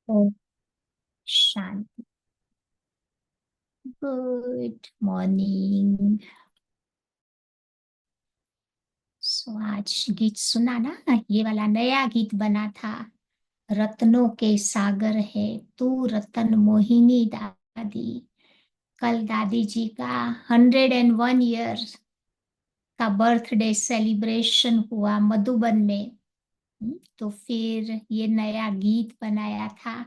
Om Shanti. Good morning. सो आज गीत सुना ना, ये वाला नया गीत बना था। रत्नों के सागर है तू रतन मोहिनी दादी। कल दादी जी का 101 ईयर का बर्थडे सेलिब्रेशन हुआ मधुबन में। तो फिर ये नया गीत बनाया था।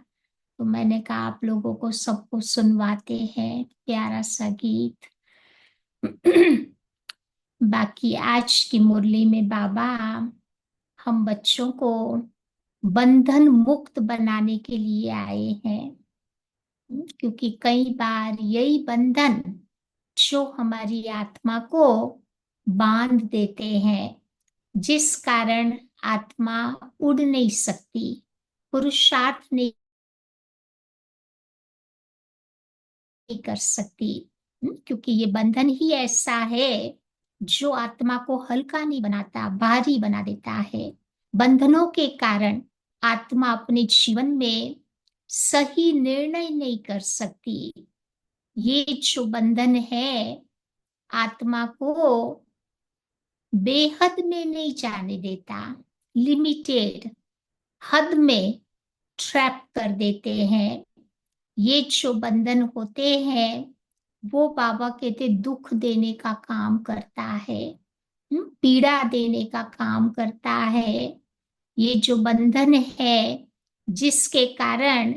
तो मैंने कहा आप लोगों को सबको सुनवाते हैं प्यारा सा गीत। बाकी आज की मुरली में बाबा हम बच्चों को बंधन मुक्त बनाने के लिए आए हैं। क्योंकि कई बार यही बंधन जो हमारी आत्मा को बांध देते हैं, जिस कारण आत्मा उड़ नहीं सकती, पुरुषार्थ नहीं कर सकती। क्योंकि ये बंधन ही ऐसा है जो आत्मा को हल्का नहीं बनाता, भारी बना देता है। बंधनों के कारण आत्मा अपने जीवन में सही निर्णय नहीं कर सकती। ये जो बंधन है आत्मा को बेहद में नहीं जाने देता, लिमिटेड हद में ट्रैप कर देते हैं। ये जो बंधन होते हैं वो बाबा कहते दुख देने का काम करता है, पीड़ा देने का काम करता है। ये जो बंधन है जिसके कारण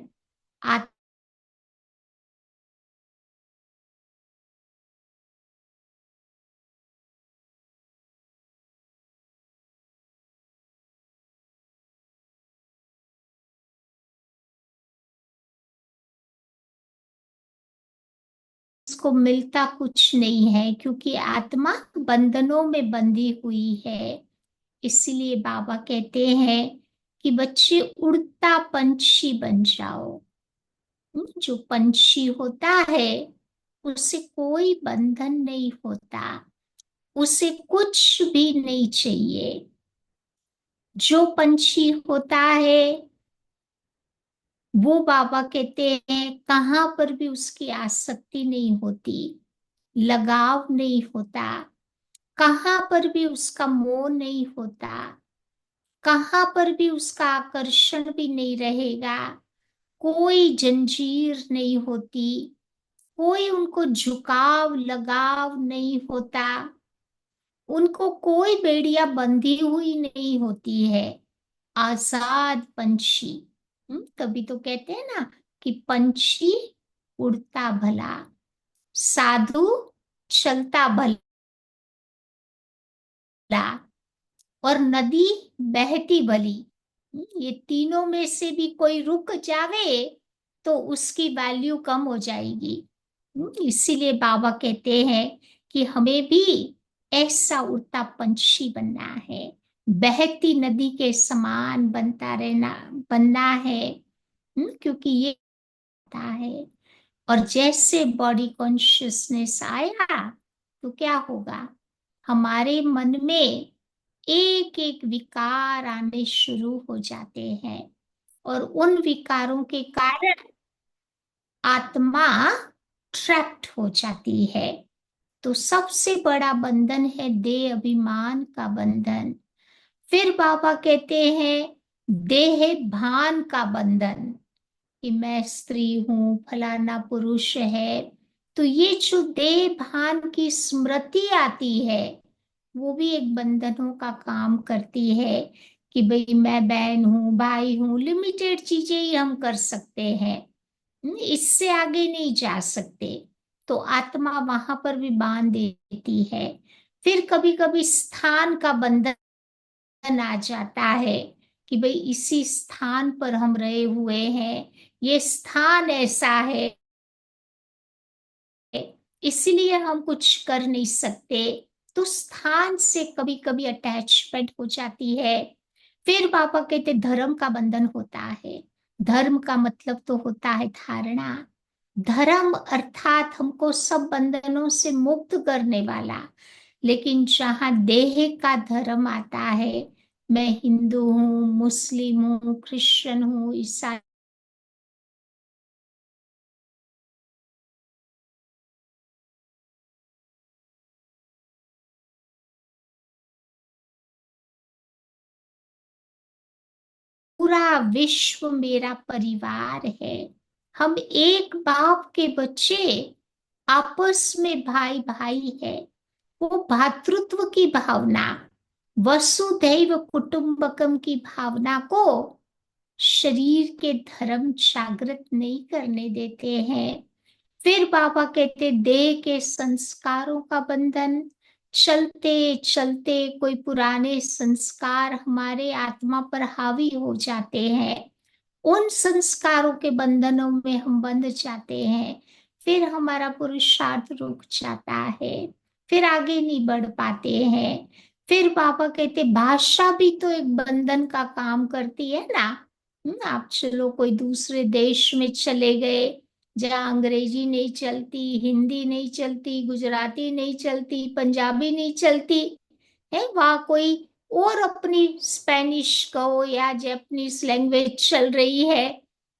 को मिलता कुछ नहीं है, क्योंकि आत्मा बंधनों में बंधी हुई है। इसलिए बाबा कहते हैं कि बच्चे उड़ता पंछी बन जाओ। जो पंछी होता है उससे कोई बंधन नहीं होता, उसे कुछ भी नहीं चाहिए। जो पंछी होता है वो बाबा कहते हैं कहाँ पर भी उसकी आसक्ति नहीं होती, लगाव नहीं होता, कहाँ पर भी उसका मोह नहीं होता, कहाँ पर भी उसका आकर्षण भी नहीं रहेगा। कोई जंजीर नहीं होती, कोई उनको झुकाव लगाव नहीं होता, उनको कोई बेड़िया बंधी हुई नहीं होती है। आजाद पंछी। तभी तो कहते हैं ना कि पंछी उड़ता भला, साधु चलता भला, और नदी बहती भली। ये तीनों में से भी कोई रुक जावे तो उसकी वैल्यू कम हो जाएगी। इसीलिए बाबा कहते हैं कि हमें भी ऐसा उड़ता पंछी बनना है, बहती नदी के समान बनता रहना, बनना है। क्योंकि ये होता है। और जैसे बॉडी कॉन्शियसनेस आया तो क्या होगा, हमारे मन में एक एक विकार आने शुरू हो जाते हैं, और उन विकारों के कारण आत्मा ट्रैप्ड हो जाती है। तो सबसे बड़ा बंधन है देह अभिमान का बंधन। फिर बाबा कहते हैं देह भान का बंधन, कि मैं स्त्री हूं, फलाना पुरुष है। तो ये जो देह भान की स्मृति आती है वो भी एक बंधनों का काम करती है, कि भाई मैं बहन हूं, भाई हूं, लिमिटेड चीजें ही हम कर सकते हैं, इससे आगे नहीं जा सकते। तो आत्मा वहां पर भी बांध देती है। फिर कभी कभी स्थान का बंधन आ जाता है, कि भाई इसी स्थान पर हम रहे हुए हैं, ये स्थान ऐसा है इसलिए हम कुछ कर नहीं सकते। तो स्थान से कभी कभी अटैचमेंट हो जाती है। फिर पापा कहते धर्म का बंधन होता है। धर्म का मतलब तो होता है धारणा। धर्म अर्थात हमको सब बंधनों से मुक्त करने वाला, लेकिन जहाँ देह का धर्म आता है, मैं हिंदू हूँ, मुस्लिम हूँ, क्रिश्चियन हूँ, ईसाई, पूरा विश्व मेरा परिवार है। हम एक बाप के बच्चे, आपस में भाई भाई है। वो भातृत्व की भावना, वसुधैव कुटुंबकम की भावना को शरीर के धर्म जागृत नहीं करने देते हैं। फिर बाबा कहते देह के संस्कारों का बंधन, चलते चलते कोई पुराने संस्कार हमारे आत्मा पर हावी हो जाते हैं। उन संस्कारों के बंधनों में हम बंध जाते हैं। फिर हमारा पुरुषार्थ रुक जाता है, फिर आगे नहीं बढ़ पाते हैं। फिर बाबा कहते भाषा भी तो एक बंधन का काम करती है ना। आप चलो कोई दूसरे देश में चले गए, जहाँ अंग्रेजी नहीं चलती, हिंदी नहीं चलती, गुजराती नहीं चलती, पंजाबी नहीं चलती है, वहाँ कोई और अपनी स्पेनिश कहो या जैपनीज लैंग्वेज चल रही है,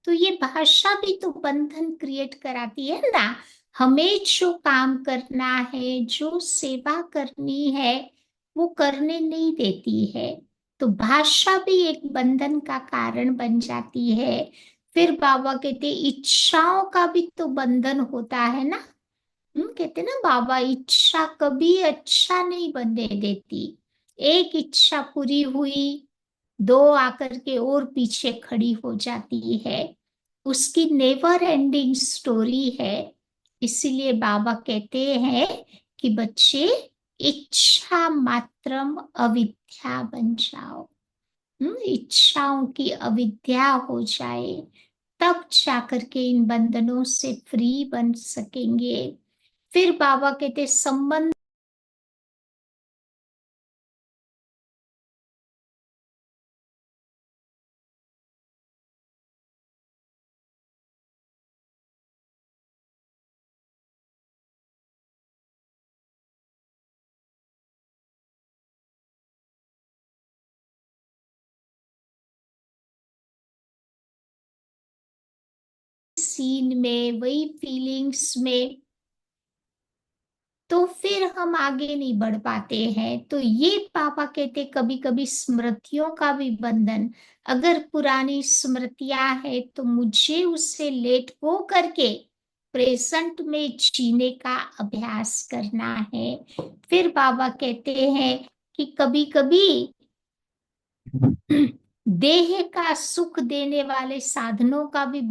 तो ये भाषा भी तो बंधन क्रिएट कराती है ना। हमें जो काम करना है, जो सेवा करनी है, वो करने नहीं देती है। तो भाषा भी एक बंधन का कारण बन जाती है। फिर बाबा कहते इच्छाओं का भी तो बंधन होता है ना। कहते ना बाबा, इच्छा कभी अच्छा नहीं बनने देती। एक इच्छा पूरी हुई, दो आकर के और पीछे खड़ी हो जाती है। उसकी नेवर एंडिंग स्टोरी है। इसीलिए बाबा कहते हैं कि बच्चे, इच्छा मात्रम अविद्या बन जाओ। इच्छाओं की अविद्या हो जाए, तब जाकर के इन बंधनों से फ्री बन सकेंगे। फिर बाबा कहते संबंध सीन में, वही फीलिंग्स में, तो फिर हम आगे नहीं बढ़ पाते हैं। तो ये पापा कहते कभी कभी स्मृतियों का भी बंधन, अगर पुरानी स्मृतियां है तो मुझे उससे लेट गो करके प्रेजेंट में जीने का अभ्यास करना है। फिर बाबा कहते हैं कि कभी कभी देह का सुख देने वाले साधनों का भी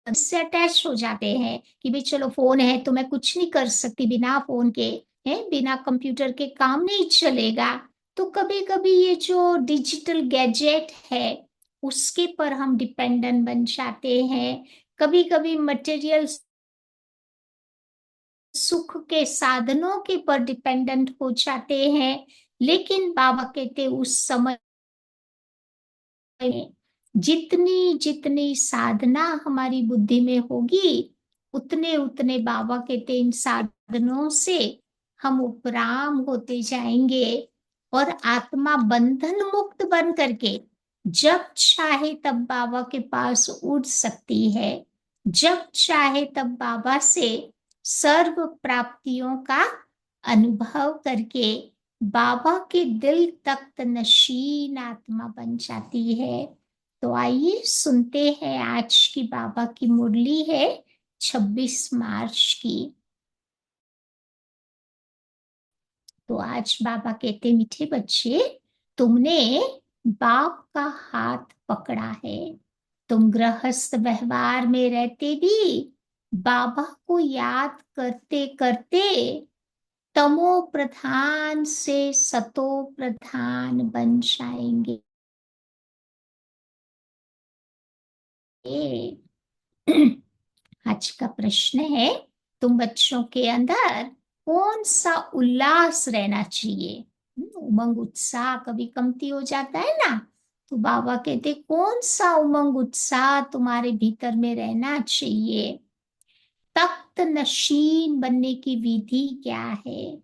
से अटैच हो जाते हैं कि भाई चलो फोन है तो मैं कुछ नहीं कर सकती बिना फोन के, है बिना कंप्यूटर के काम नहीं चलेगा। तो कभी कभी ये जो डिजिटल गैजेट है उसके पर हम डिपेंडेंट बन जाते हैं। कभी कभी मटेरियल सुख के साधनों के पर डिपेंडेंट हो जाते हैं। लेकिन बाबा कहते उस समय में जितनी जितनी साधना हमारी बुद्धि में होगी, उतने उतने बाबा कहते इन साधनों से हम उपराम होते जाएंगे। और आत्मा बंधन मुक्त बन करके जब चाहे तब बाबा के पास उड़ सकती है। जब चाहे तब बाबा से सर्व प्राप्तियों का अनुभव करके बाबा के दिल तख्त नशीन आत्मा बन जाती है। तो आइए सुनते हैं, आज की बाबा की मुरली है 26 मार्च की। तो आज बाबा कहते मीठे बच्चे, तुमने बाप का हाथ पकड़ा है। तुम गृहस्थ व्यवहार में रहते भी बाबा को याद करते करते तमो प्रधान से सतो प्रधान बन जाएंगे। आज का प्रश्न है, तुम बच्चों के अंदर कौन सा उल्लास रहना चाहिए। उमंग उत्साह कभी कमती हो जाता है ना। तो बाबा कहते कौन सा उमंग उत्साह तुम्हारे भीतर में रहना चाहिए। तख्त नशीन बनने की विधि क्या है?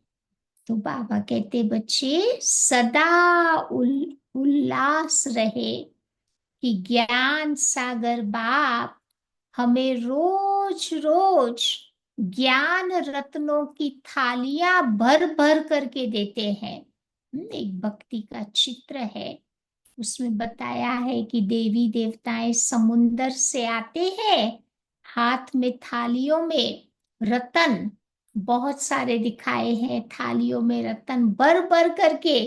तो बाबा कहते बच्चे सदा उल्लास रहे कि ज्ञान सागर बाप हमें रोज रोज ज्ञान रत्नों की थालियां भर भर करके देते हैं। एक भक्ति का चित्र है, उसमें बताया है कि देवी देवताएं समुंदर से आते हैं, हाथ में थालियों में रतन बहुत सारे दिखाए हैं, थालियों में रतन भर भर करके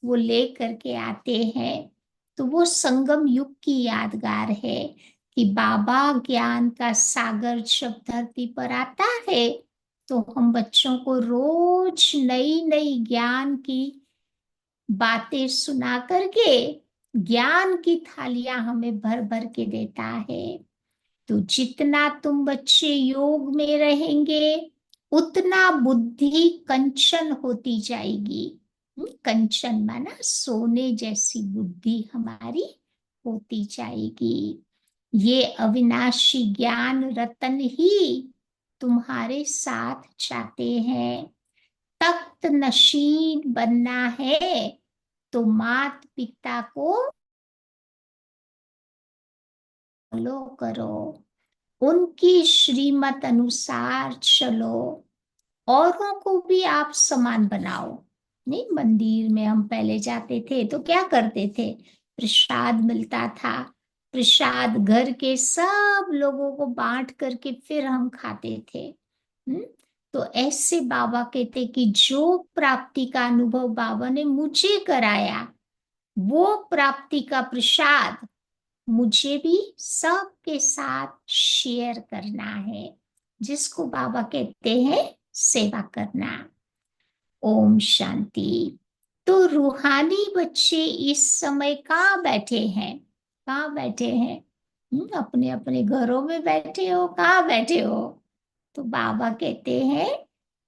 वो ले करके आते हैं। तो वो संगम युग की यादगार है कि बाबा ज्ञान का सागर जब धरती पर आता है तो हम बच्चों को रोज नई नई ज्ञान की बातें सुना करके ज्ञान की थालियां हमें भर भर के देता है। तो जितना तुम बच्चे योग में रहेंगे उतना बुद्धि कंचन होती जाएगी। कंचन माना सोने जैसी बुद्धि हमारी होती जाएगी। ये अविनाशी ज्ञान रतन ही तुम्हारे साथ चाहते हैं। तख्त नशीन बनना है तो मात पिता को फॉलो करो, उनकी श्रीमत अनुसार चलो, औरों को भी आप समान बनाओ। नहीं, मंदिर में हम पहले जाते थे तो क्या करते थे, प्रसाद मिलता था, प्रसाद घर के सब लोगों को बांट करके फिर हम खाते थे। तो ऐसे बाबा कहते कि जो प्राप्ति का अनुभव बाबा ने मुझे कराया वो प्राप्ति का प्रसाद मुझे भी सबके साथ शेयर करना है, जिसको बाबा कहते हैं सेवा करना। ओम शांति। तो रूहानी बच्चे इस समय कहाँ बैठे हैं? कहाँ बैठे हैं? अपने अपने घरों में बैठे हो, कहाँ बैठे हो? तो बाबा कहते हैं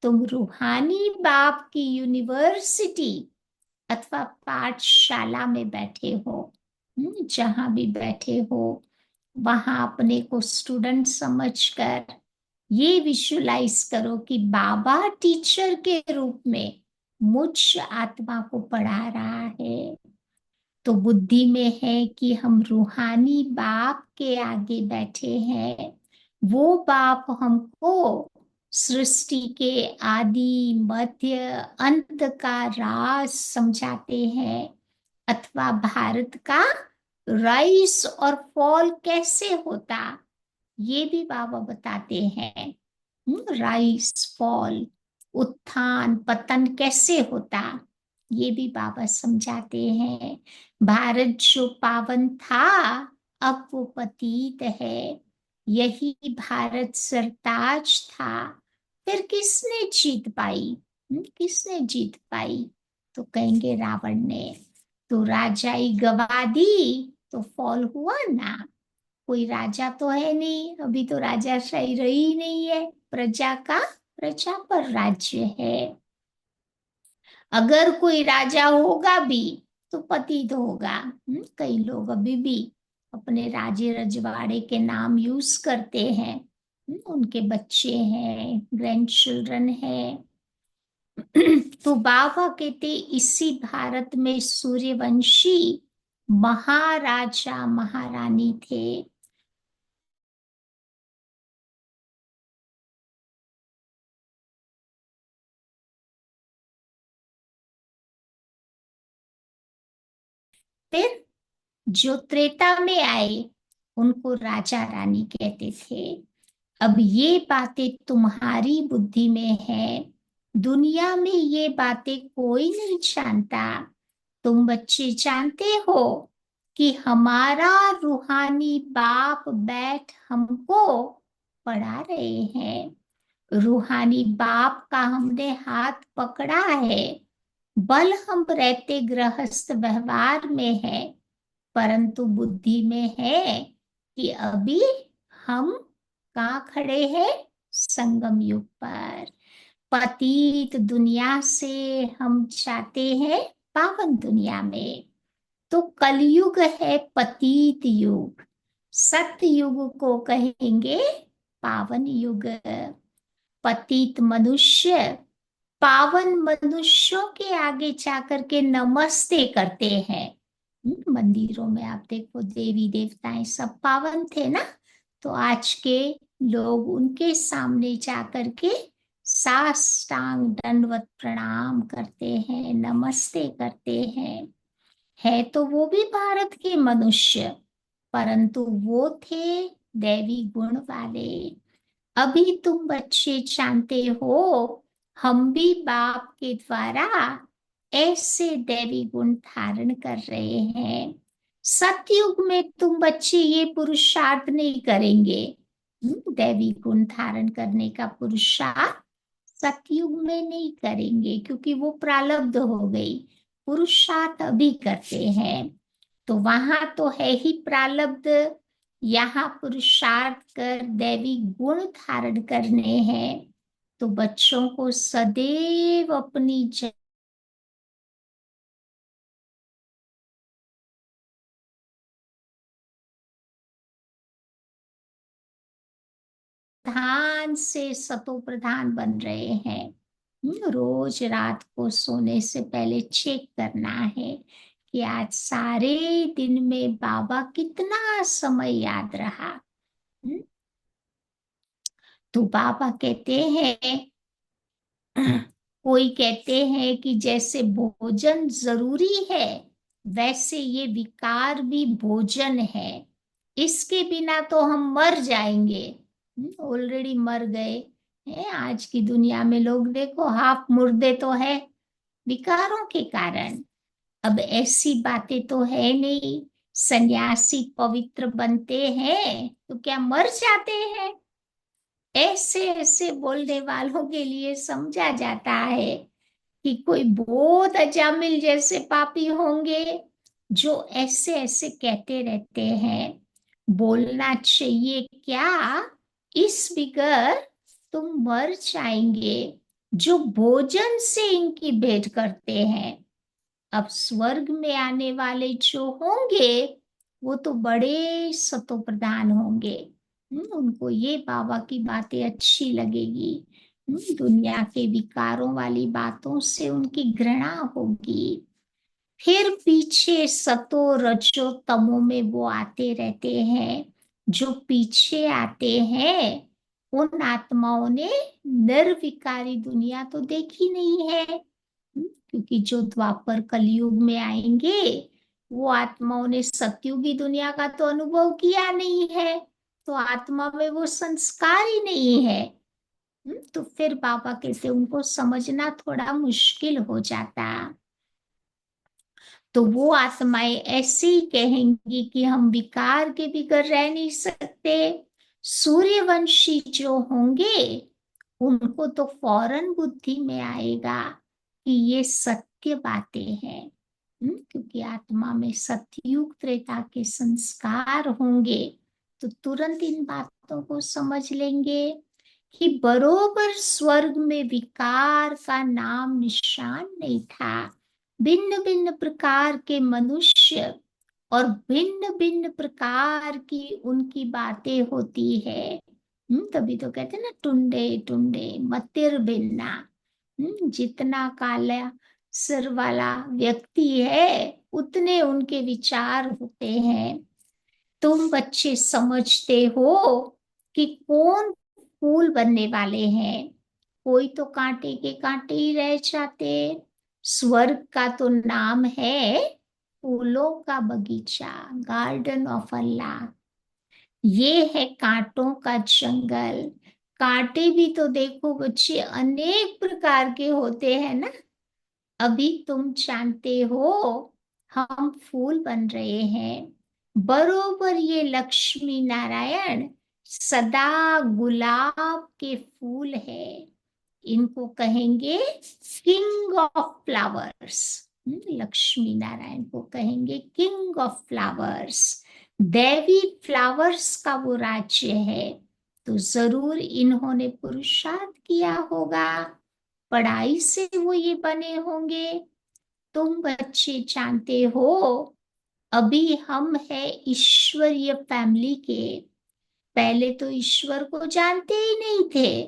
तुम रूहानी बाप की यूनिवर्सिटी अथवा पाठशाला में बैठे हो। जहां भी बैठे हो वहां अपने को स्टूडेंट समझकर ये विजुलाइज करो कि बाबा टीचर के रूप में मुझ आत्मा को पढ़ा रहा है। तो बुद्धि में है कि हम रूहानी बाप के आगे बैठे हैं, वो बाप हमको सृष्टि के आदि मध्य अंत का राज समझाते हैं, अथवा भारत का राइस और फॉल कैसे होता ये भी बाबा बताते हैं। राइस फॉल, उत्थान पतन कैसे होता ये भी बाबा समझाते हैं। भारत जो पावन था अब वो पतित है, यही भारत सरताज था, फिर किसने जीत पाई? किसने जीत पाई? तो कहेंगे रावण ने। तो राजाई गवा दी तो फॉल हुआ ना। कोई राजा तो है नहीं, अभी तो राजाशाही रही ही नहीं है, प्रजा का प्रजा पर राज्य है। अगर कोई राजा होगा भी तो पतित होगा। कई लोग अभी भी अपने राजे रजवाड़े के नाम यूज करते हैं, उनके बच्चे हैं, ग्रैंड चिल्ड्रन हैं। तो बाबा कहते इसी भारत में सूर्यवंशी महाराजा महारानी थे। फिर जो त्रेता में आए उनको राजा रानी कहते थे। अब ये बातें तुम्हारी बुद्धि में है, दुनिया में ये बातें कोई नहीं जानता। तुम बच्चे जानते हो कि हमारा रूहानी बाप बैठ हमको पढ़ा रहे हैं। रूहानी बाप का हमने हाथ पकड़ा है। बल हम रहते गृहस्थ व्यवहार में है, परंतु बुद्धि में है कि अभी हम कहाँ खड़े हैं? संगम युग पर। पतित दुनिया से हम चाहते हैं पावन दुनिया में। तो कलयुग है पतित युग, सत्य युग को कहेंगे पावन युग। पतित मनुष्य पावन मनुष्यों के आगे जाकर के नमस्ते करते हैं। मंदिरों में आप देखो देवी देवताएं सब पावन थे ना, तो आज के लोग उनके सामने जाकर के साष्टांग दंडवत प्रणाम करते हैं, नमस्ते करते हैं। है तो वो भी भारत के मनुष्य, परंतु वो थे दैवी गुण वाले। अभी तुम बच्चे जानते हो, हम भी बाप के द्वारा ऐसे दैवी गुण धारण कर रहे हैं। सतयुग में तुम बच्चे ये पुरुषार्थ नहीं करेंगे, दैवी गुण धारण करने का पुरुषार्थ सतयुग में नहीं करेंगे, क्योंकि वो प्रारब्ध हो गई। पुरुषार्थ अभी करते हैं, तो वहां तो है ही प्रारब्ध, यहाँ पुरुषार्थ कर दैवी गुण धारण करने हैं। तो बच्चों को सदैव अपनी ध्यान से सतो प्रधान बन रहे हैं। रोज रात को सोने से पहले चेक करना है कि आज सारे दिन में बाबा कितना समय याद रहा। तो बाबा कहते हैं, कोई कहते हैं कि जैसे भोजन जरूरी है, वैसे ये विकार भी भोजन है। इसके बिना तो हम मर जाएंगे, ऑलरेडी मर गए हैं। आज की दुनिया में लोग देखो हाफ मुर्दे तो है विकारों के कारण। अब ऐसी बातें तो है नहीं, सन्यासी पवित्र बनते हैं तो क्या मर जाते हैं? ऐसे ऐसे बोलने वालों के लिए समझा जाता है कि कोई बहुत अजामिल जैसे पापी होंगे जो ऐसे ऐसे कहते रहते हैं। बोलना चाहिए क्या, इस बिगर तुम मर जाएंगे, जो भोजन से इनकी भेंट करते हैं। अब स्वर्ग में आने वाले जो होंगे वो तो बड़े सतो प्रधान होंगे। उनको ये बाबा की बातें अच्छी लगेगी। दुनिया के विकारों वाली बातों से उनकी घृणा होगी। फिर पीछे सतो रजो तमो में वो आते रहते हैं। जो पीछे आते हैं उन आत्माओं ने निर्विकारी दुनिया तो देखी नहीं है, क्योंकि जो द्वापर कलयुग में आएंगे वो आत्माओं ने सतयुगी दुनिया का तो अनुभव किया नहीं है, तो आत्मा में वो संस्कार ही नहीं है। तो फिर बाबा कहते उनको समझना थोड़ा मुश्किल हो जाता। तो वो आत्माएं ऐसे ही कहेंगी कि हम विकार के बिगर रह नहीं सकते। सूर्यवंशी जो होंगे उनको तो फौरन बुद्धि में आएगा कि ये सत्य बातें हैं, क्योंकि आत्मा में सतयुग त्रेता के संस्कार होंगे, तो तुरंत इन बातों को समझ लेंगे कि बरोबर स्वर्ग में विकार का नाम निशान नहीं था। भिन्न भिन्न प्रकार के मनुष्य और भिन्न भिन्न प्रकार की उनकी बातें होती है। तभी तो कहते हैं ना, टुंडे टुंडे मतिर भिन्ना। जितना काला सिर वाला व्यक्ति है उतने उनके विचार होते हैं। तुम बच्चे समझते हो कि कौन फूल बनने वाले हैं। कोई तो कांटे के कांटे ही रह जाते। स्वर्ग का तो नाम है फूलों का बगीचा, गार्डन ऑफ अल्लाह। ये है कांटों का जंगल। कांटे भी तो देखो बच्चे अनेक प्रकार के होते हैं ना। अभी तुम जानते हो हम फूल बन रहे हैं, बरोबर ये लक्ष्मी नारायण सदा गुलाब के फूल है। इनको कहेंगे king of flowers. Lakshmi Narayan को कहेंगे किंग ऑफ फ्लावर्स। दैवी फ्लावर्स का वो राज्य है, तो जरूर इन्होंने पुरुषार्थ किया होगा, पढ़ाई से वो ये बने होंगे। तुम बच्चे जानते हो अभी हम है ईश्वरीय फैमिली के, पहले तो ईश्वर को जानते ही नहीं थे।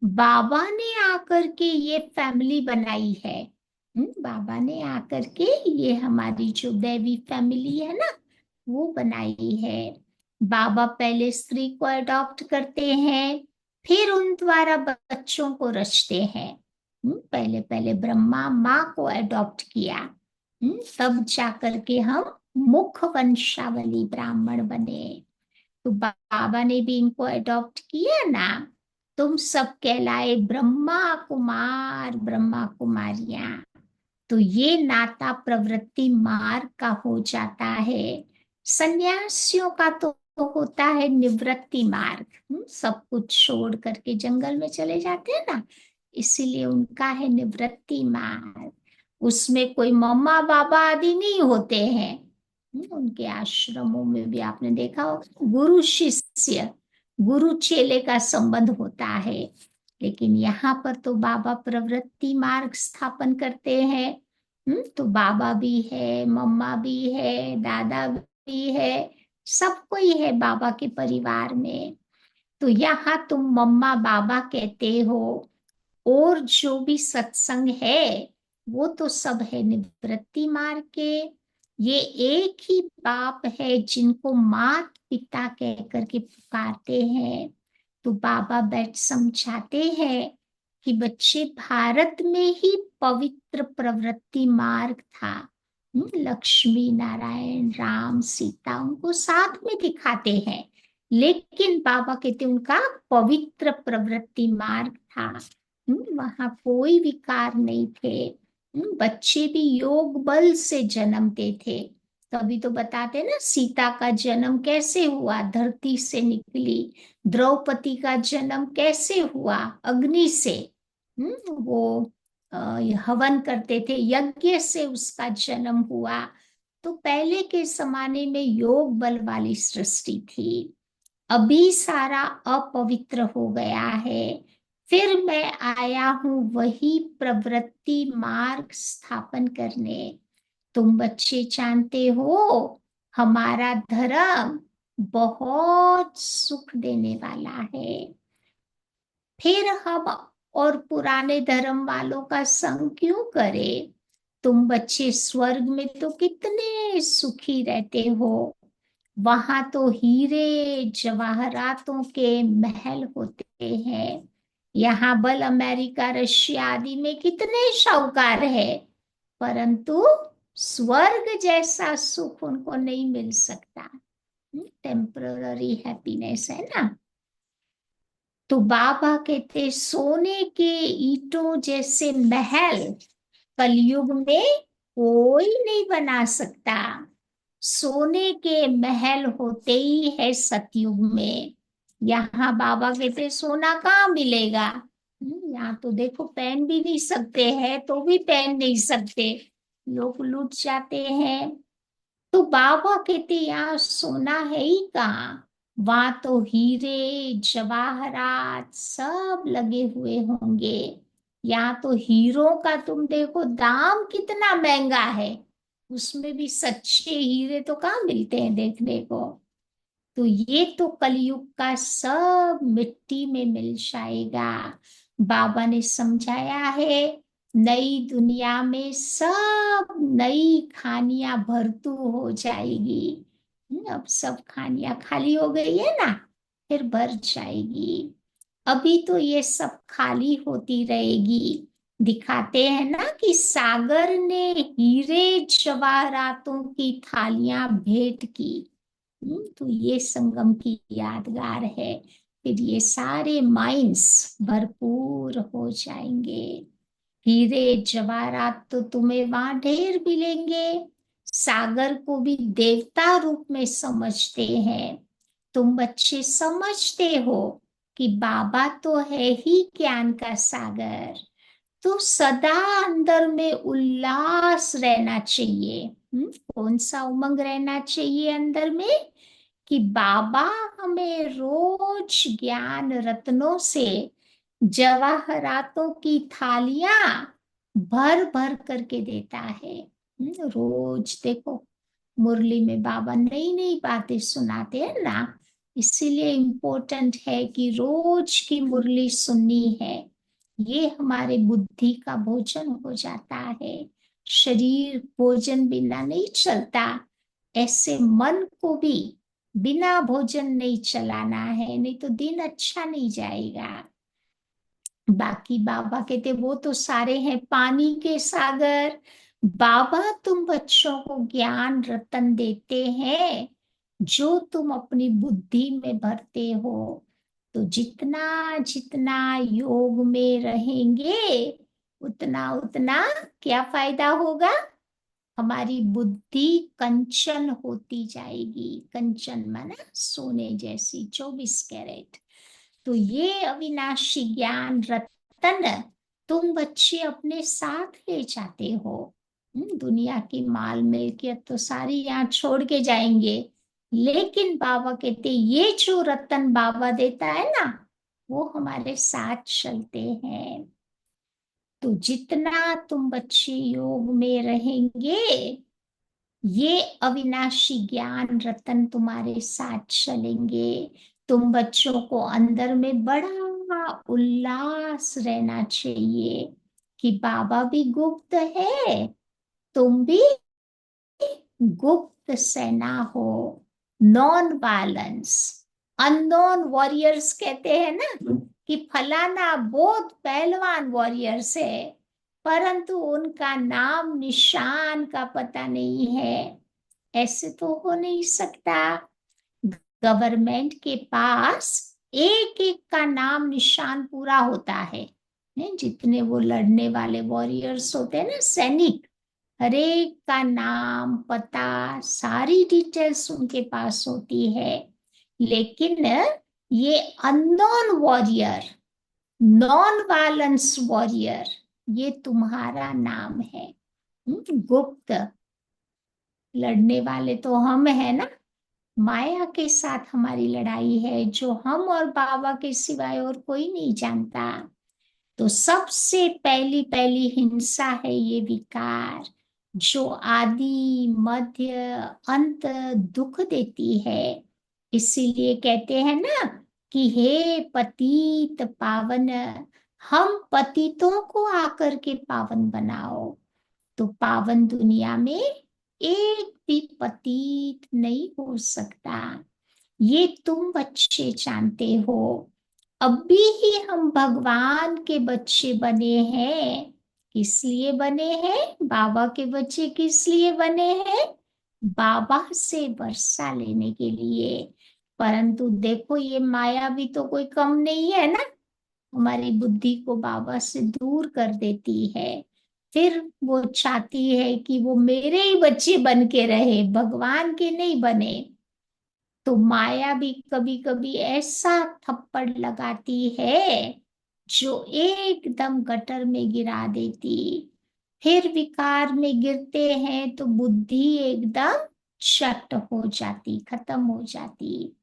बाबा ने आकर के ये फैमिली बनाई है। बाबा ने आकर के ये हमारी जो दैवी फैमिली है ना, वो बनाई है। बाबा पहले स्त्री को अडॉप्ट करते हैं, फिर उन द्वारा बच्चों को रचते हैं। पहले पहले ब्रह्मा माँ को अडॉप्ट किया, तब जाकर के हम मुख वंशावली ब्राह्मण बने। तो बाबा ने भी इनको अडॉप्ट किया ना, तुम सब कहलाए ब्रह्मा कुमार ब्रह्मा कुमारियां। तो ये नाता प्रवृत्ति मार्ग का हो जाता है। सन्यासियों का तो होता है निवृत्ति मार्ग। सब कुछ छोड़ करके जंगल में चले जाते हैं ना, इसीलिए उनका है निवृत्ति मार्ग। उसमें कोई मम्मा बाबा आदि नहीं होते हैं। उनके आश्रमों में भी आपने देखा होगा गुरु शिष्य गुरु चेले का संबंध होता है। लेकिन यहाँ पर तो बाबा प्रवृत्ति मार्ग स्थापन करते हैं। तो बाबा भी है, मम्मा भी है, दादा भी है, सब कोई है बाबा के परिवार में। तो यहाँ तुम मम्मा बाबा कहते हो, और जो भी सत्संग है वो तो सब है निवृत्ति मार्ग के। ये एक ही बाप है जिनको मात पिता कह करके पुकारते हैं। तो बाबा बैठ समझाते हैं कि बच्चे, भारत में ही पवित्र प्रवृत्ति मार्ग था। लक्ष्मी नारायण राम सीता उनको साथ में दिखाते हैं, लेकिन बाबा कहते उनका पवित्र प्रवृत्ति मार्ग था। वहां कोई विकार नहीं थे। बच्चे भी योग बल से जन्मते थे। तभी तो बताते ना, सीता का जन्म कैसे हुआ, धरती से निकली। द्रौपदी का जन्म कैसे हुआ, अग्नि से। वो अ, हवन करते थे, यज्ञ से उसका जन्म हुआ। तो पहले के जमाने में योग बल वाली सृष्टि थी। अभी सारा अपवित्र हो गया है। फिर मैं आया हूं वही प्रवृत्ति मार्ग स्थापन करने। तुम बच्चे जानते हो, हमारा धर्म बहुत सुख देने वाला है। फिर हम और पुराने धर्म वालों का संग क्यों करें? तुम बच्चे स्वर्ग में तो कितने सुखी रहते हो। वहां तो हीरे जवाहरातों के महल होते हैं। यहाँ बल अमेरिका रशिया आदि में कितने शाहूकार है, परंतु स्वर्ग जैसा सुख उनको नहीं मिल सकता। टेम्पररी हैप्पीनेस है ना। तो बाबा कहते सोने के ईंटों जैसे महल कलयुग में कोई नहीं बना सकता। सोने के महल होते ही है सतयुग में। यहाँ बाबा कहते सोना कहाँ मिलेगा। यहाँ तो देखो पहन भी नहीं सकते हैं, तो भी पहन नहीं सकते, लोग लूट जाते हैं। तो बाबा कहते यहाँ सोना है ही कहाँ, वहां तो हीरे जवाहरात सब लगे हुए होंगे। यहाँ तो हीरों का तुम देखो दाम कितना महंगा है, उसमें भी सच्चे हीरे तो कहाँ मिलते हैं देखने को। तो ये तो कलयुग का सब मिट्टी में मिल जाएगा। बाबा ने समझाया है, नई दुनिया में सब नई खानियां भरतू हो जाएगी। अब सब खानियां खाली हो गई है ना, फिर भर जाएगी। अभी तो ये सब खाली होती रहेगी। दिखाते हैं ना कि सागर ने हीरे जवाहरातों की थालियां भेंट की। तो ये संगम की यादगार है। फिर ये सारे माइंस भरपूर हो जाएंगे। हीरे जवाहरात तो तुम्हें वहां ढेर मिलेंगे। सागर को भी देवता रूप में समझते हैं। तुम बच्चे समझते हो कि बाबा तो है ही ज्ञान का सागर। तो सदा अंदर में उल्लास रहना चाहिए। कौन सा उमंग रहना चाहिए अंदर में, कि बाबा हमें रोज ज्ञान रत्नों से जवाहरातों की थालियां भर भर करके देता है। रोज देखो मुरली में बाबा नई नई बातें सुनाते हैं ना। इसीलिए इम्पोर्टेंट है कि रोज की मुरली सुननी है। ये हमारे बुद्धि का भोजन हो जाता है। शरीर भोजन बिना नहीं चलता, ऐसे मन को भी बिना भोजन नहीं चलाना है, नहीं तो दिन अच्छा नहीं जाएगा। बाकी बाबा कहते वो तो सारे हैं पानी के सागर। बाबा तुम बच्चों को ज्ञान रतन देते हैं जो तुम अपनी बुद्धि में भरते हो। तो जितना जितना योग में रहेंगे उतना उतना क्या फायदा होगा? हमारी बुद्धि कंचन होती जाएगी। कंचन माना सोने जैसी, 24 कैरेट। तो ये अविनाशी ज्ञान रतन तुम बच्चे अपने साथ ले जाते हो। दुनिया की माल मिल्कियत तो सारी यहाँ छोड़ के जाएंगे, लेकिन बाबा कहते ये जो रतन बाबा देता है ना, वो हमारे साथ चलते हैं। तो जितना तुम बच्चे योग में रहेंगे, ये अविनाशी ज्ञान रतन तुम्हारे साथ चलेंगे। तुम बच्चों को अंदर में बड़ा उल्लास रहना चाहिए कि बाबा भी गुप्त है, तुम भी गुप्त सेना हो। नॉन वायलेंस, अननोन वॉरियर्स कहते हैं ना कि फलाना बहुत पहलवान वॉरियर्स है, परंतु उनका नाम निशान का पता नहीं है। ऐसे तो हो नहीं सकता। गवर्नमेंट के पास एक एक का नाम निशान पूरा होता है। जितने वो लड़ने वाले वॉरियर्स होते हैं ना, सैनिक, हर एक का नाम पता सारी डिटेल्स उनके पास होती है। लेकिन ये unknown warrior, non violence warrior, ये तुम्हारा नाम है। गुप्त लड़ने वाले तो हम है ना। माया के साथ हमारी लड़ाई है जो हम और बाबा के सिवाय और कोई नहीं जानता। तो सबसे पहली पहली हिंसा है ये विकार, जो आदि मध्य अंत दुख देती है। इसीलिए कहते हैं ना कि हे पतित पावन, हम पतितों को आकर के पावन बनाओ। तो पावन दुनिया में एक भी पतित नहीं हो सकता। ये तुम बच्चे जानते हो। अभी ही हम भगवान के बच्चे बने हैं। किस लिए बने हैं? बाबा के बच्चे किस लिए बने हैं? बाबा से वर्षा लेने के लिए। परंतु देखो ये माया भी तो कोई कम नहीं है ना, हमारी बुद्धि को बाबा से दूर कर देती है। फिर वो चाहती है कि वो मेरे ही बच्चे बन के रहे, भगवान के नहीं बने। तो माया भी कभी कभी ऐसा थप्पड़ लगाती है जो एकदम गटर में गिरा देती। फिर विकार में गिरते हैं तो बुद्धि एकदम शट हो जाती, खत्म हो जाती।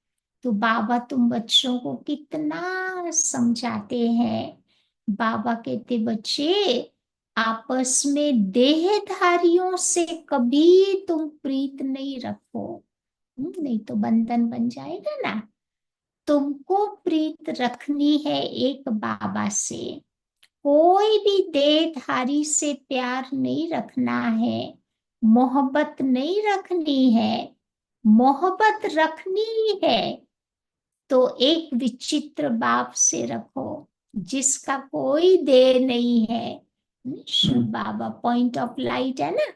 तो बाबा तुम बच्चों को कितना समझाते हैं। बाबा कहते बच्चे आपस में देहधारियों से कभी तुम प्रीत नहीं रखो। नहीं तो बंधन बन जाएगा ना। तुमको प्रीत रखनी है एक बाबा से। कोई भी देहधारी से प्यार नहीं रखना है, मोहब्बत नहीं रखनी है। मोहब्बत रखनी है तो एक विचित्र बाप से रखो जिसका कोई देह नहीं है। शिव बाबा पॉइंट ऑफ लाइट है ना,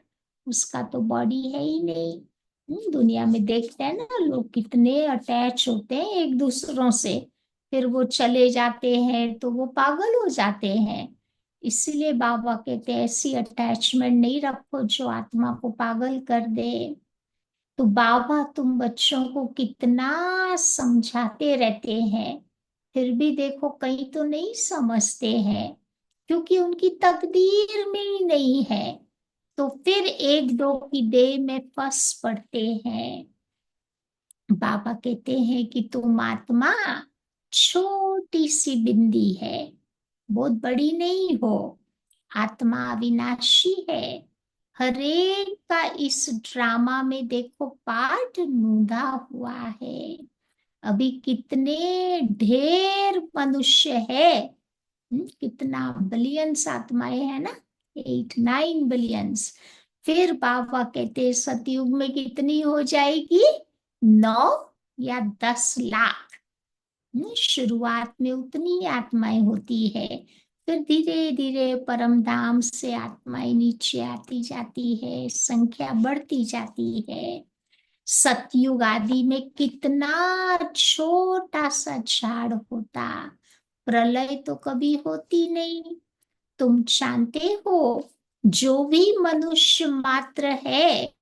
उसका तो बॉडी है ही नहीं। दुनिया में देखते हैं ना लोग कितने अटैच होते हैं एक दूसरों से, फिर वो चले जाते हैं तो वो पागल हो जाते हैं। इसीलिए बाबा कहते हैं ऐसी अटैचमेंट नहीं रखो जो आत्मा को पागल कर दे। तो बाबा तुम बच्चों को कितना समझाते रहते हैं, फिर भी देखो कहीं तो नहीं समझते हैं, क्योंकि उनकी तकदीर में ही नहीं है। तो फिर एक दो की देह में फंस पड़ते हैं। बाबा कहते हैं कि तुम आत्मा छोटी सी बिंदी है, बहुत बड़ी नहीं हो। आत्मा अविनाशी है। हरेक का इस ड्रामा में देखो पार्ट नूंधा हुआ है। अभी कितने ढेर मनुष्य है, कितना बिलियंस आत्माएं है ना, 8-9 बिलियंस। फिर बाबा कहते सतयुग में कितनी हो जाएगी, 9 या 10 लाख। शुरुआत में उतनी आत्माएं होती है, फिर धीरे धीरे परम धाम से आत्माएं नीचे आती जाती है, संख्या बढ़ती जाती है। सतयुग आदि में कितना छोटा सा झाड़ होता, प्रलय तो कभी होती नहीं। तुम जानते हो, जो भी मनुष्य मात्र है,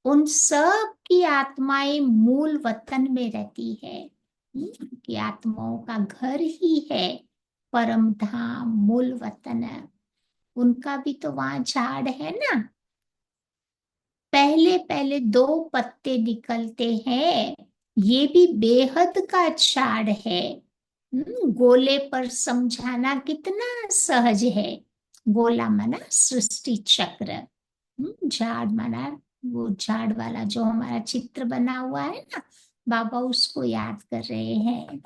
उन सब की आत्माएं मूल वतन में रहती है, कि आत्माओं का घर ही है परम धाम, मूल वतन है। उनका भी तो वहां झाड़ है ना। पहले पहले 2 पत्ते निकलते हैं, ये भी बेहद का झाड़ है। गोले पर समझाना कितना सहज है। गोला माना सृष्टि चक्र, झाड़ माना वो झाड़ वाला जो हमारा चित्र बना हुआ है ना, बाबा उसको याद कर रहे हैं।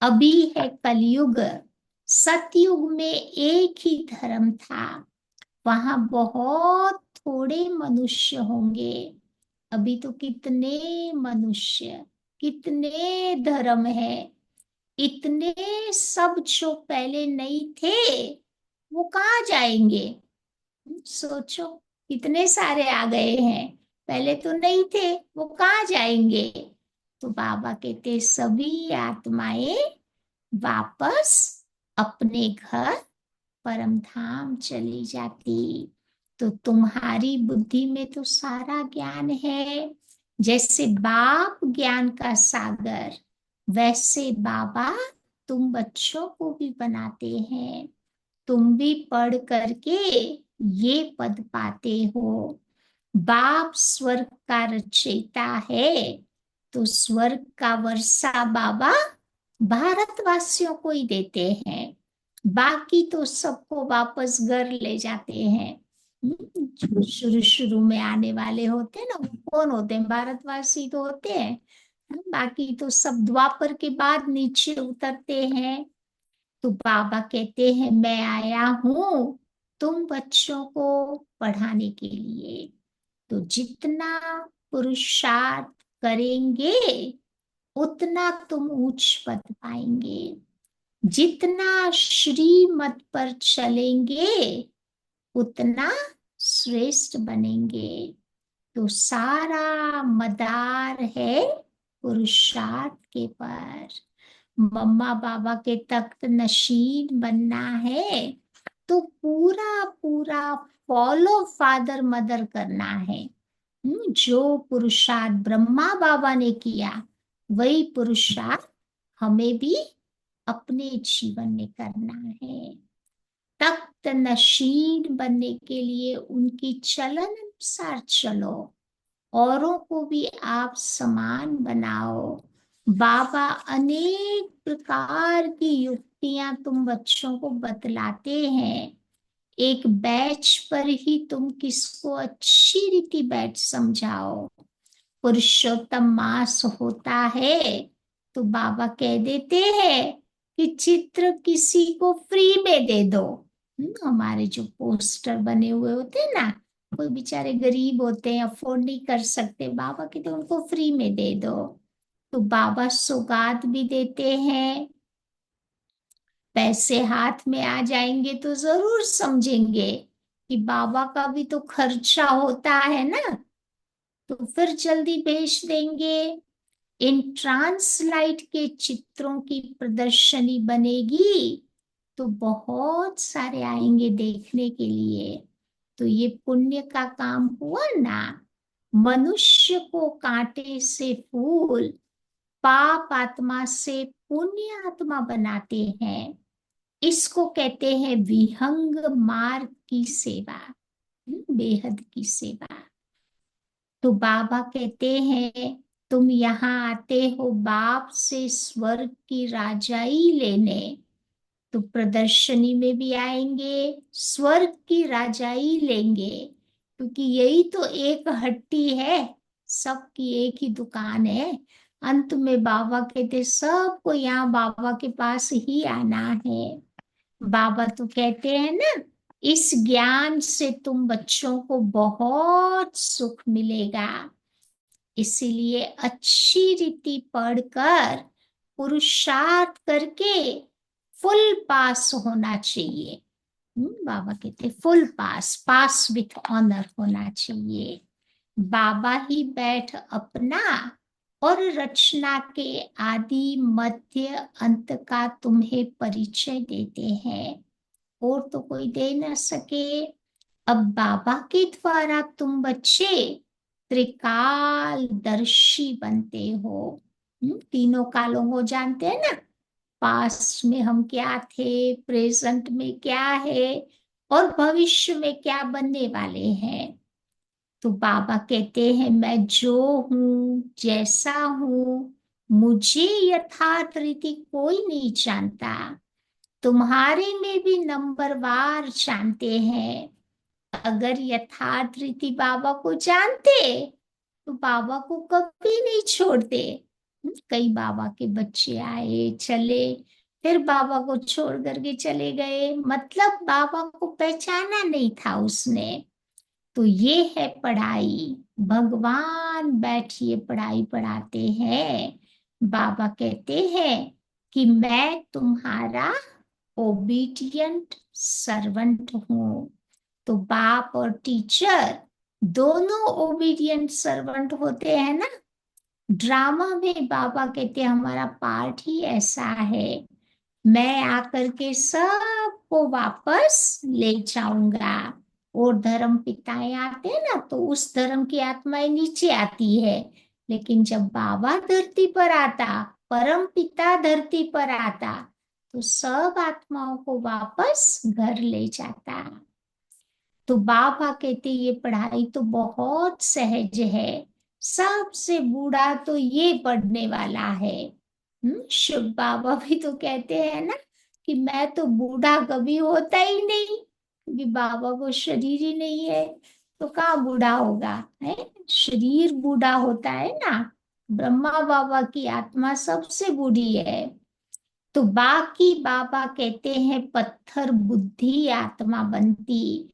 अभी है कलयुग। सतयुग में एक ही धर्म था, वहां बहुत थोड़े मनुष्य होंगे। अभी तो कितने मनुष्य, कितने धर्म है, इतने सब जो पहले नहीं थे वो कहाँ जाएंगे। सोचो, इतने सारे आ गए हैं, पहले तो नहीं थे, वो कहाँ जाएंगे। तो बाबा कहते सभी आत्माएं वापस अपने घर परम धाम चली जाती। तो तुम्हारी बुद्धि में तो सारा ज्ञान है। जैसे बाप ज्ञान का सागर, वैसे बाबा तुम बच्चों को भी बनाते हैं। तुम भी पढ़ करके ये पद पाते हो। बाप स्वर्ग का रचयिता है, तो स्वर्ग का वर्षा बाबा भारतवासियों को ही देते हैं, बाकी तो सबको वापस घर ले जाते हैं। जो शुरू शुरू में आने वाले होते हैं ना, वो कौन होते हैं, भारतवासी तो होते हैं। बाकी तो सब द्वापर के बाद नीचे उतरते हैं। तो बाबा कहते हैं मैं आया हूं तुम बच्चों को पढ़ाने के लिए। तो जितना पुरुषार्थ करेंगे, उतना तुम उच्च पद पाएंगे। जितना श्रीमत पर चलेंगे, उतना श्रेष्ठ बनेंगे। तो सारा मदार है पुरुषार्थ के पर। मम्मा बाबा के तख्त नशीन बनना है, तो पूरा पूरा फॉलो फादर मदर करना है। जो पुरुषार्थ ब्रह्मा बाबा ने किया, वही पुरुषार्थ हमें भी अपने जीवन में करना है। तख्त नशीन बनने के लिए उनकी चलन अनुसार चलो, औरों को भी आप समान बनाओ। बाबा अनेक प्रकार की युक्तियां तुम बच्चों को बतलाते हैं। एक बैच पर ही तुम किसको अच्छी रीति बैच समझाओ। पुरुषोत्तम मास होता है, तो बाबा कह देते हैं कि चित्र किसी को फ्री में दे दो। हमारे जो पोस्टर बने हुए होते हैं ना, कोई बेचारे गरीब होते हैं, अफोर्ड नहीं कर सकते, बाबा कहते उनको फ्री में दे दो। तो बाबा सौगात भी देते हैं। पैसे हाथ में आ जाएंगे तो जरूर समझेंगे कि बाबा का भी तो खर्चा होता है ना, तो फिर जल्दी भेज देंगे। इन ट्रांसलाइट के चित्रों की प्रदर्शनी बनेगी, तो बहुत सारे आएंगे देखने के लिए। तो ये पुण्य का काम हुआ ना। मनुष्य को कांटे से फूल, पाप आत्मा से पुण्य आत्मा बनाते हैं। इसको कहते हैं विहंग मार्ग की सेवा, बेहद की सेवा। तो बाबा कहते हैं तुम यहाँ आते हो बाप से स्वर्ग की राजाई लेने, तो प्रदर्शनी में भी आएंगे, स्वर्ग की राजाई लेंगे, क्योंकि यही तो एक हट्टी है, सबकी एक ही दुकान है। अंत में बाबा कहते सबको यहाँ बाबा के पास ही आना है। बाबा तो कहते हैं ना, इस ज्ञान से तुम बच्चों को बहुत सुख मिलेगा, इसीलिए अच्छी रीति पढ़कर पुरुषार्थ करके फुल पास होना चाहिए। बाबा कहते full pass, pass with honour होना चाहिए। बाबा ही बैठ अपना और रचना के आदि मध्य अंत का तुम्हें परिचय देते हैं, और तो कोई दे न सके। अब बाबा के द्वारा तुम बच्चे त्रिकाल दर्शी बनते हो। तीनों कालों को जानते हैं ना, पास्ट में हम क्या थे, प्रेजेंट में क्या है, और भविष्य में क्या बनने वाले हैं। तो बाबा कहते हैं मैं जो हूँ, जैसा हूँ, मुझे यथार्थ रीति कोई नहीं जानता। तुम्हारे में भी नंबरवार जानते हैं। अगर यथार्थ रीति बाबा को जानते तो बाबा को कभी नहीं छोड़ते। कई बाबा के बच्चे आए चले, फिर बाबा को छोड़ करके चले गए, मतलब बाबा को पहचाना नहीं था उसने। तो ये है पढ़ाई, भगवान बैठिए पढ़ाई पढ़ाते हैं। बाबा कहते हैं कि मैं तुम्हारा ओबीडियंट सर्वेंट हूँ। तो बाप और टीचर दोनों ओबीडियंट सर्वेंट होते हैं ना। ड्रामा में बाबा कहते हैं हमारा पार्ट ही ऐसा है, मैं आकर के सबको वापस ले जाऊंगा। और धर्म पिताएं आते हैं ना, तो उस धर्म की आत्माएं नीचे आती है, लेकिन जब बाबा धरती पर आता, परम पिता धरती पर आता, तो सब आत्माओं को वापस घर ले जाता। तो बाबा कहते ये पढ़ाई तो बहुत सहज है, सबसे बूढ़ा तो ये पढ़ने वाला है। शिव बाबा भी तो कहते हैं ना कि मैं तो बूढ़ा कभी होता ही नहीं, क्योंकि बाबा को शरीर ही नहीं है, तो कहाँ बूढ़ा होगा है। शरीर बूढ़ा होता है ना, ब्रह्मा बाबा की आत्मा सबसे बूढ़ी है। तो बाकी बाबा कहते हैं पत्थर बुद्धि आत्मा बनती,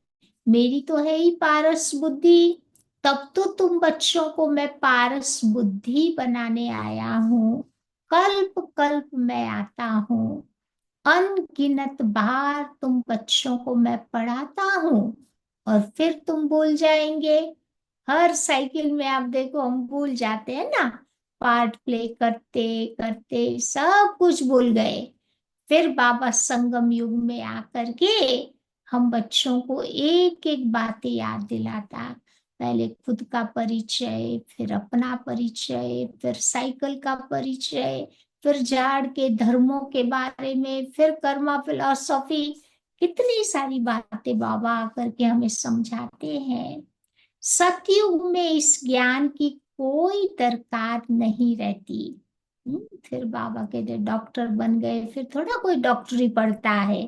मेरी तो है ही पारस बुद्धि। तब तो तुम बच्चों को मैं पारस बुद्धि बनाने आया हूँ। कल्प कल्प मैं आता हूँ, अनगिनत बार तुम बच्चों को मैं पढ़ाता हूँ, और फिर तुम भूल जाएंगे। हर साइकिल में आप देखो हम भूल जाते हैं ना, पार्ट प्ले करते करते सब कुछ भूल गए। फिर बाबा संगम युग में आकर के हम बच्चों को एक एक बातें याद दिलाता। पहले खुद का परिचय, फिर अपना परिचय, फिर साइकिल का परिचय, फिर झाड़ के धर्मों के बारे में, फिर कर्मा फिलॉसफी, कितनी सारी बातें बाबा आकर के हमें समझाते हैं। सतयुग में इस ज्ञान की कोई दरकार नहीं रहती। फिर बाबा कहते डॉक्टर बन गए, फिर थोड़ा कोई डॉक्टरी पढ़ता है,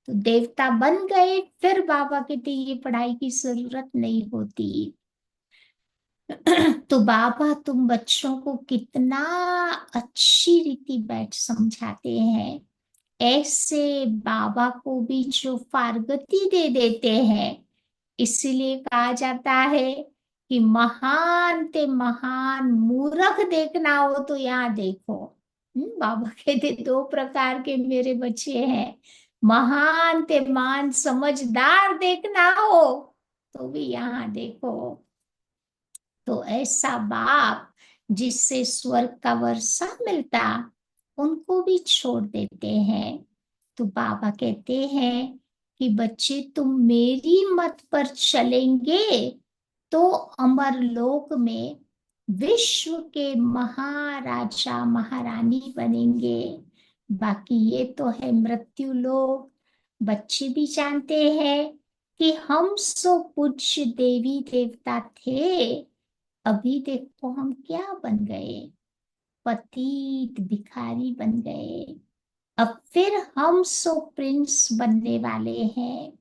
तो देवता बन गए, फिर बाबा कहते ये पढ़ाई की जरूरत नहीं होती। तो बाबा तुम बच्चों को कितना अच्छी रीति बैठ समझाते हैं। ऐसे बाबा को भी जो फारगती दे देते हैं, इसीलिए कहा जाता है कि महान ते महान मूर्ख देखना हो तो यहाँ देखो। बाबा कहते दो प्रकार के मेरे बच्चे हैं, महान ते महान समझदार देखना हो तो भी यहाँ देखो। तो ऐसा बाप जिससे स्वर्ग का वर्षा मिलता, उनको भी छोड़ देते हैं। तो बाबा कहते हैं कि बच्चे तुम मेरी मत पर चलेंगे तो अमर लोक में विश्व के महाराजा महारानी बनेंगे। बाकी ये तो है मृत्यु लोक। बच्चे भी जानते हैं कि हम सो पूज्य देवी देवता थे, अभी देखो हम क्या बन गए, पतित भिखारी बन गए। अब फिर हम सो प्रिंस बनने वाले हैं।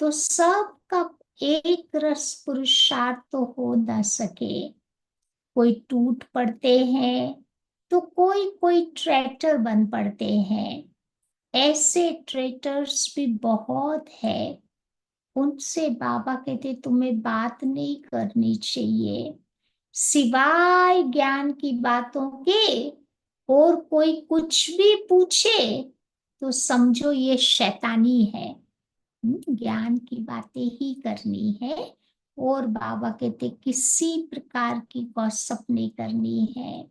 तो सबका एक रस पुरुषार्थ तो हो न सके, कोई टूट पड़ते हैं, तो कोई कोई ट्रैटर बन पड़ते हैं। ऐसे ट्रेटर्स भी बहुत है। उनसे बाबा कहते तुम्हें बात नहीं करनी चाहिए, सिवाय ज्ञान की बातों के। और कोई कुछ भी पूछे तो समझो ये शैतानी है। ज्ञान की बातें ही करनी है। और बाबा कहते किसी प्रकार की गॉसिप नहीं करनी है।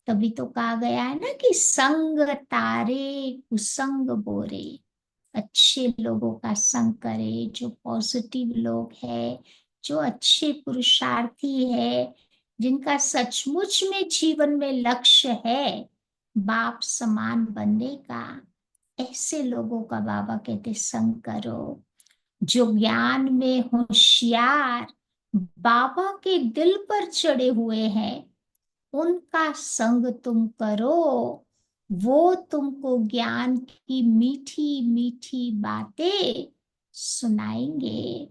तभी तो कहा गया है ना कि संग तारे कुसंग बोरे। अच्छे लोगों का संग करे, जो पॉजिटिव लोग है, जो अच्छे पुरुषार्थी है, जिनका सचमुच में जीवन में लक्ष्य है बाप समान बनने का। ऐसे लोगों का बाबा कहते संग करो। जो ज्ञान में होशियार, बाबा के दिल पर चढ़े हुए हैं, उनका संग तुम करो। वो तुमको ज्ञान की मीठी मीठी बातें सुनाएंगे।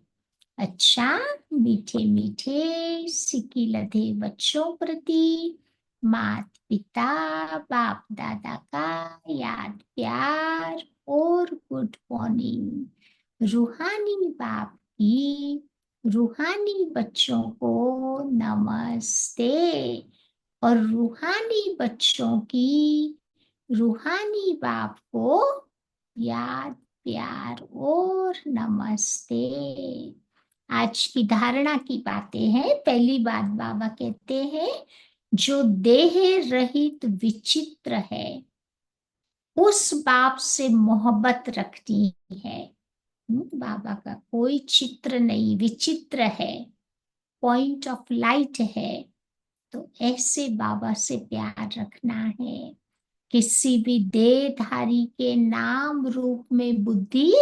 अच्छा, मीठे मीठे सिक्की लधे बच्चों प्रति माता पिता बाप दादा का याद प्यार और गुड मॉर्निंग। रूहानी बाप की रूहानी बच्चों को नमस्ते। और रूहानी बच्चों की रूहानी बाप को याद प्यार और नमस्ते। आज की धारणा की बातें हैं। पहली बात बाबा कहते हैं, जो देह रहित विचित्र है उस बाप से मोहब्बत रखनी है। बाबा का कोई चित्र नहीं, विचित्र है, पॉइंट ऑफ लाइट है। तो ऐसे बाबा से प्यार रखना है। किसी भी देहधारी के नाम रूप में बुद्धि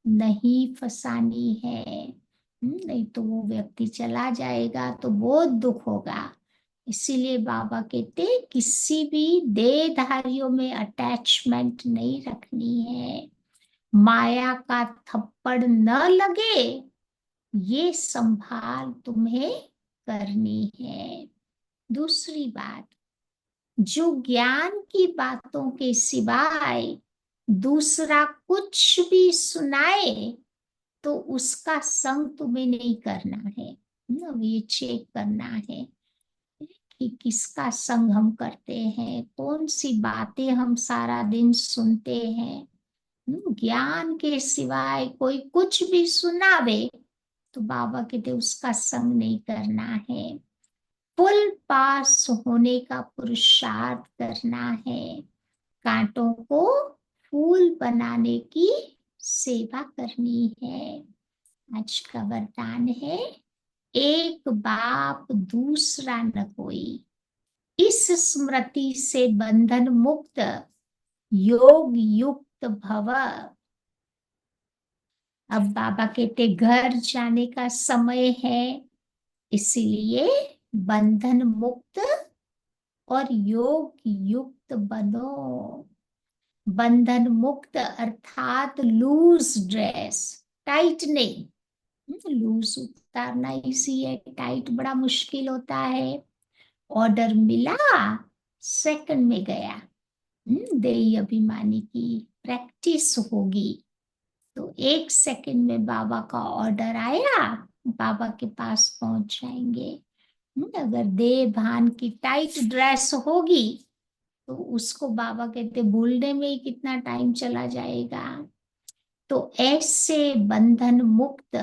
नहीं फंसानी है। नहीं तो वो व्यक्ति चला जाएगा तो बहुत दुख होगा। इसीलिए बाबा कहते किसी भी देहधारियों में अटैचमेंट नहीं रखनी है। माया का थप्पड़ न लगे, ये संभाल तुम्हें करनी है। दूसरी बात, जो ज्ञान की बातों के सिवाय दूसरा कुछ भी सुनाए तो उसका संग तुम्हें नहीं करना है। अब ये चेक करना है कि किसका संग हम करते हैं, कौन सी बातें हम सारा दिन सुनते हैं। ज्ञान के सिवाय कोई कुछ भी सुनावे तो बाबा कहते उसका संग नहीं करना है। फुल पास होने का पुरुषार्थ करना है। कांटों को फूल बनाने की सेवा करनी है। आज का वरदान है, एक बाप दूसरा न कोई, इस स्मृति से बंधन मुक्त योग युक्त भव। अब बाबा कहते घर जाने का समय है, इसीलिए बंधन मुक्त और योग युक्त बनो। बंधन मुक्त अर्थात लूज ड्रेस, टाइट नहीं। लूज उतारना इजी है, टाइट बड़ा मुश्किल होता है। ऑर्डर मिला, सेकंड में गया। देही अभिमानी की प्रैक्टिस होगी तो 1 सेकंड में बाबा का ऑर्डर आया, बाबा के पास पहुंच जाएंगे। अगर देह भान की टाइट ड्रेस होगी तो उसको बाबा कहते भूलने में ही कितना टाइम चला जाएगा। तो ऐसे बंधन मुक्त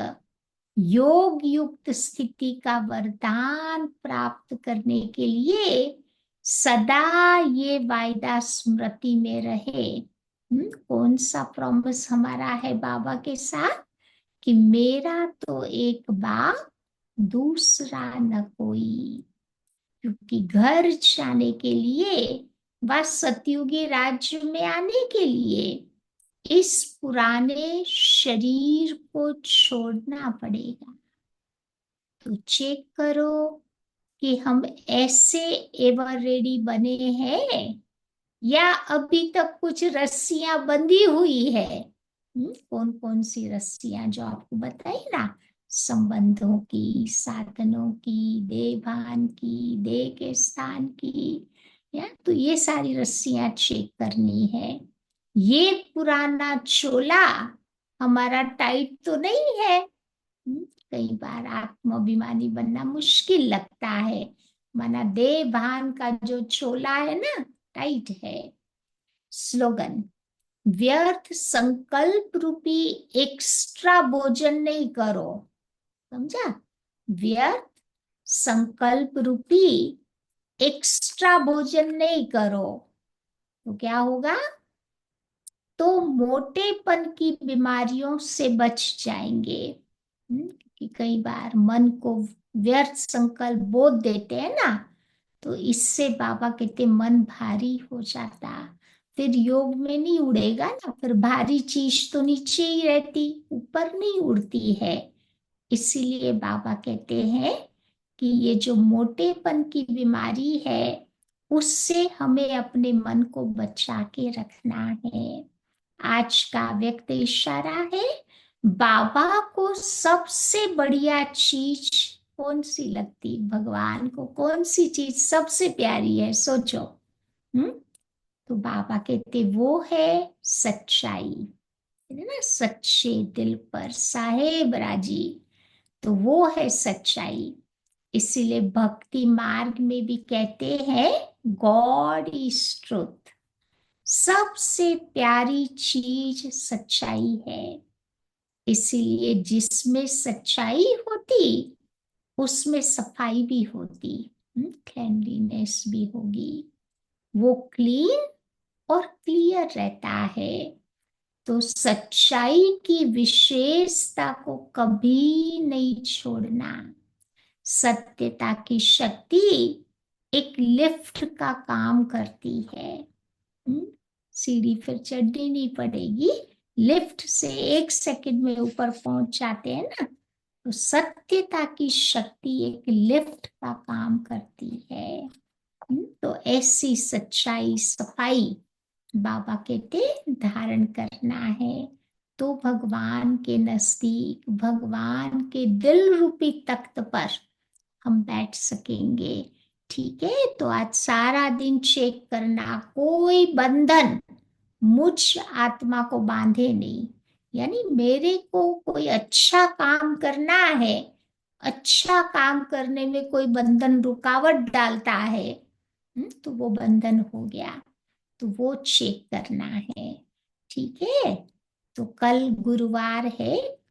योग युक्त स्थिति का वरदान प्राप्त करने के लिए सदा ये वायदा स्मृति में रहे। कौन सा प्रॉमिस हमारा है बाबा के साथ, कि मेरा तो एक बाप दूसरा न कोई। क्योंकि घर जाने के लिए व सतयुगी राज्य में आने के लिए इस पुराने शरीर को छोड़ना पड़ेगा। तो चेक करो कि हम ऐसे एवर रेडी बने हैं या अभी तक कुछ रस्सियां बंधी हुई है। कौन कौन सी रस्सियां जो आपको बताई ना, संबंधों की, साधनों की, देवान की, देह के स्थान की, या तो ये सारी रस्सियां चेक करनी है। ये पुराना चोला हमारा टाइट तो नहीं है। कई बार आत्माभिमानी बनना मुश्किल लगता है, माना देह भान का जो चोला है ना, टाइट है। स्लोगन, व्यर्थ संकल्प रूपी एक्स्ट्रा भोजन नहीं करो। समझा? व्यर्थ संकल्प रूपी एक्स्ट्रा भोजन नहीं करो तो क्या होगा? तो मोटेपन की बीमारियों से बच जाएंगे। कि कई बार मन को व्यर्थ संकल्प बोध देते हैं ना, तो इससे बाबा कहते मन भारी हो जाता, फिर योग में नहीं उड़ेगा ना, फिर भारी चीज तो नीचे ही रहती, ऊपर नहीं उड़ती है। इसीलिए बाबा कहते हैं कि ये जो मोटेपन की बीमारी है, उससे हमें अपने मन को बचा के रखना है। आज का व्यक्त इशारा है, बाबा को सबसे बढ़िया चीज कौन सी लगती, भगवान को कौन सी चीज सबसे प्यारी है, सोचो। हम्म तो बाबा कहते वो है सच्चाई, है ना, सच्चे दिल पर साहेब राजी। तो वो है सच्चाई। इसीलिए भक्ति मार्ग में भी कहते हैं गॉड इज ट्रुथ, सबसे प्यारी चीज सच्चाई है। इसीलिए जिसमें सच्चाई होती उसमें सफाई भी होती, क्लेanलीनेस भी होगी, वो क्लीन और क्लियर रहता है। तो सच्चाई की विशेषता को कभी नहीं छोड़ना। सत्यता की शक्ति एक लिफ्ट का काम करती है। सीढ़ी फिर चढ़नी नहीं पड़ेगी, लिफ्ट से 1 सेकंड में ऊपर पहुंच जाते हैं ना। तो सत्यता की शक्ति एक लिफ्ट का काम करती है। तो ऐसी सच्चाई सफाई बाबा कहते धारण करना है, तो भगवान के नजदीक, भगवान के दिल रूपी तख्त पर हम बैठ सकेंगे। ठीक है, तो आज सारा दिन चेक करना, कोई बंधन मुझ आत्मा को बांधे नहीं। यानी मेरे को कोई अच्छा काम करना है, अच्छा काम करने में कोई बंधन रुकावट डालता है, तो वो बंधन हो गया, तो वो चेक करना है। ठीक है, तो कल गुरुवार है,